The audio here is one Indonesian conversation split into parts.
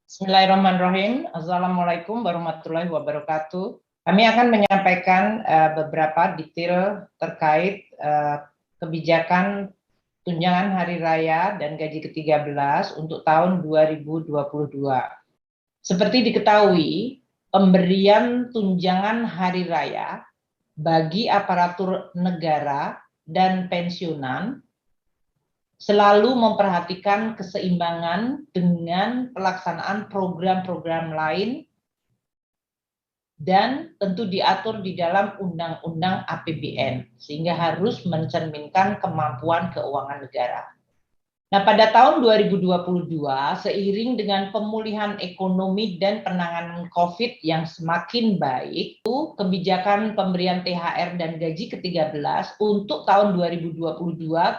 Bismillahirrahmanirrahim. Assalamualaikum warahmatullahi wabarakatuh. Kami akan menyampaikan beberapa detail terkait kebijakan tunjangan hari raya dan gaji ke-13 untuk tahun 2022. Seperti diketahui, pemberian tunjangan hari raya bagi aparatur negara dan pensiunan selalu memperhatikan keseimbangan dengan pelaksanaan program-program lain dan tentu diatur di dalam Undang-Undang APBN, sehingga harus mencerminkan kemampuan keuangan negara. Nah, pada tahun 2022, seiring dengan pemulihan ekonomi dan penanganan COVID yang semakin baik, kebijakan pemberian THR dan gaji ke-13 untuk tahun 2022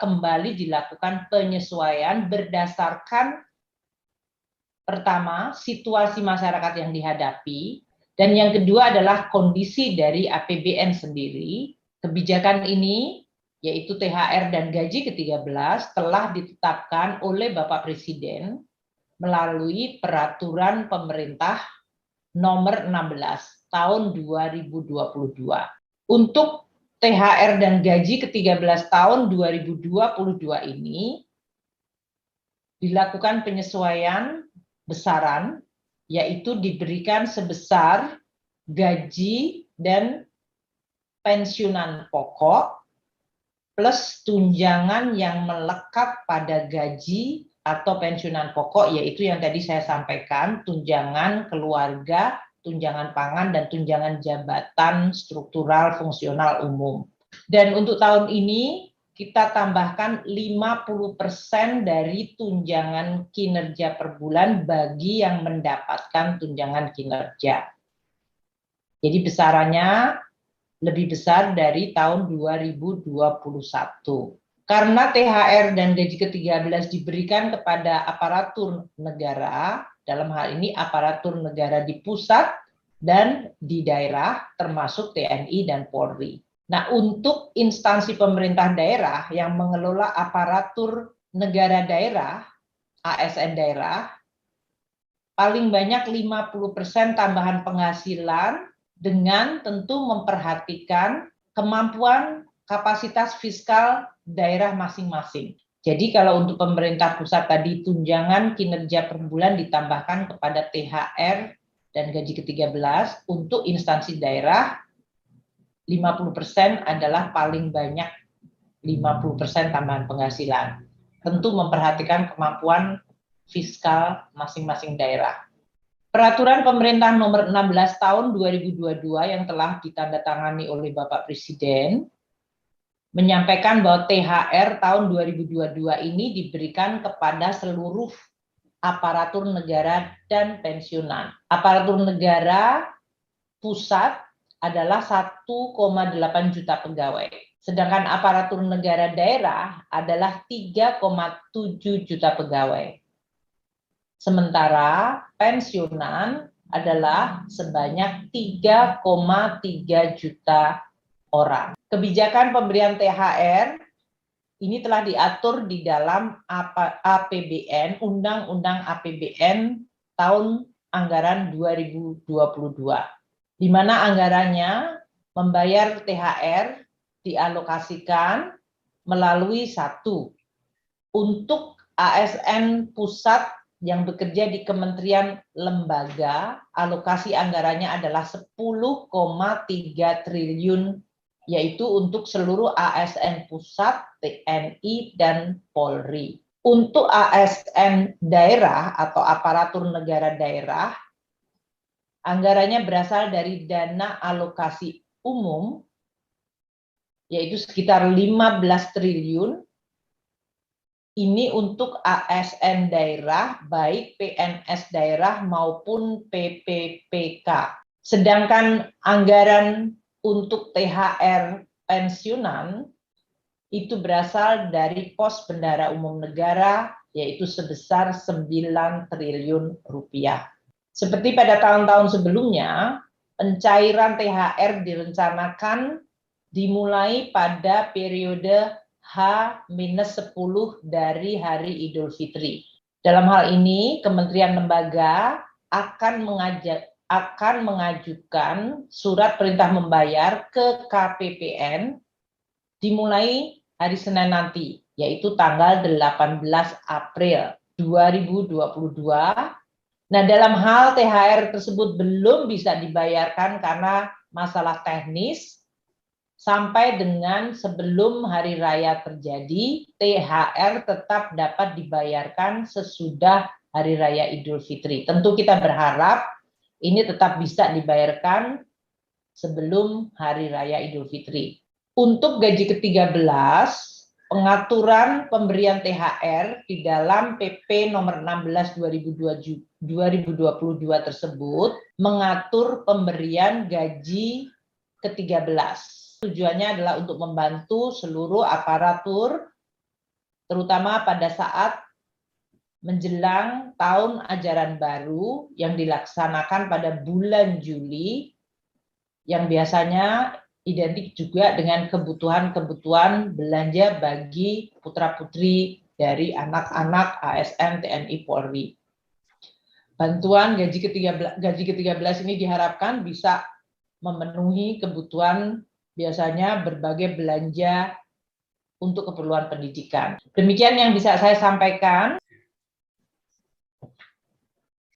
kembali dilakukan penyesuaian berdasarkan pertama, situasi masyarakat yang dihadapi, dan yang kedua adalah kondisi dari APBN sendiri. Kebijakan ini yaitu THR dan gaji ke-13 telah ditetapkan oleh Bapak Presiden melalui peraturan pemerintah nomor 16 tahun 2022. Untuk THR dan gaji ke-13 tahun 2022 ini dilakukan penyesuaian besaran, yaitu diberikan sebesar gaji dan pensiunan pokok plus tunjangan yang melekat pada gaji atau pensiunan pokok, yaitu yang tadi saya sampaikan, tunjangan keluarga, tunjangan pangan, dan tunjangan jabatan struktural fungsional umum. Dan untuk tahun ini, kita tambahkan 50% dari tunjangan kinerja per bulan bagi yang mendapatkan tunjangan kinerja. Jadi besarannya lebih besar dari tahun 2021. Karena THR dan gaji ke-13 diberikan kepada aparatur negara, dalam hal ini aparatur negara di pusat dan di daerah, termasuk TNI dan Polri. Nah, untuk instansi pemerintah daerah yang mengelola aparatur negara daerah, ASN daerah, paling banyak 50% tambahan penghasilan dengan tentu memperhatikan kemampuan kapasitas fiskal daerah masing-masing. Jadi kalau untuk pemerintah pusat tadi tunjangan kinerja per bulan ditambahkan kepada THR dan gaji ke-13, untuk instansi daerah 50% adalah paling banyak 50% tambahan penghasilan. Tentu memperhatikan kemampuan fiskal masing-masing daerah. Peraturan pemerintah nomor 16 tahun 2022 yang telah ditandatangani oleh Bapak Presiden menyampaikan bahwa THR tahun 2022 ini diberikan kepada seluruh aparatur negara dan pensiunan. Aparatur negara pusat adalah 1,8 juta pegawai. Sedangkan aparatur negara daerah adalah 3,7 juta pegawai. Sementara pensiunan adalah sebanyak 3,3 juta orang. Kebijakan pemberian THR ini telah diatur di dalam APBN, Undang-Undang APBN tahun anggaran 2022, di mana anggarannya membayar THR dialokasikan melalui satu, untuk ASN pusat yang bekerja di kementerian lembaga, alokasi anggarannya adalah 10,3 triliun, yaitu untuk seluruh ASN pusat, TNI, dan Polri. Untuk ASN daerah atau aparatur negara daerah, anggarannya berasal dari dana alokasi umum, yaitu sekitar 15 triliun, ini untuk ASN daerah, baik PNS daerah maupun PPPK. Sedangkan anggaran untuk THR pensiunan itu berasal dari pos bendara umum negara, yaitu sebesar 9 triliun rupiah. Seperti pada tahun-tahun sebelumnya, pencairan THR direncanakan dimulai pada periode H-10 dari hari Idul Fitri. Dalam hal ini, kementerian lembaga akan mengajukan surat perintah membayar ke KPPN dimulai hari Senin nanti, yaitu tanggal 18 April 2022. Nah, dalam hal THR tersebut belum bisa dibayarkan karena masalah teknis, sampai dengan sebelum hari raya terjadi, THR tetap dapat dibayarkan sesudah hari raya Idul Fitri. Tentu kita berharap ini tetap bisa dibayarkan sebelum hari raya Idul Fitri. Untuk gaji ke-13, pengaturan pemberian THR di dalam PP nomor 16 2022 tersebut mengatur pemberian gaji ke-13. Tujuannya adalah untuk membantu seluruh aparatur, terutama pada saat menjelang tahun ajaran baru yang dilaksanakan pada bulan Juli, yang biasanya identik juga dengan kebutuhan-kebutuhan belanja bagi putra-putri dari anak-anak ASN TNI Polri. Bantuan gaji ke-13 ini diharapkan bisa memenuhi kebutuhan biasanya berbagai belanja untuk keperluan pendidikan. Demikian yang bisa saya sampaikan.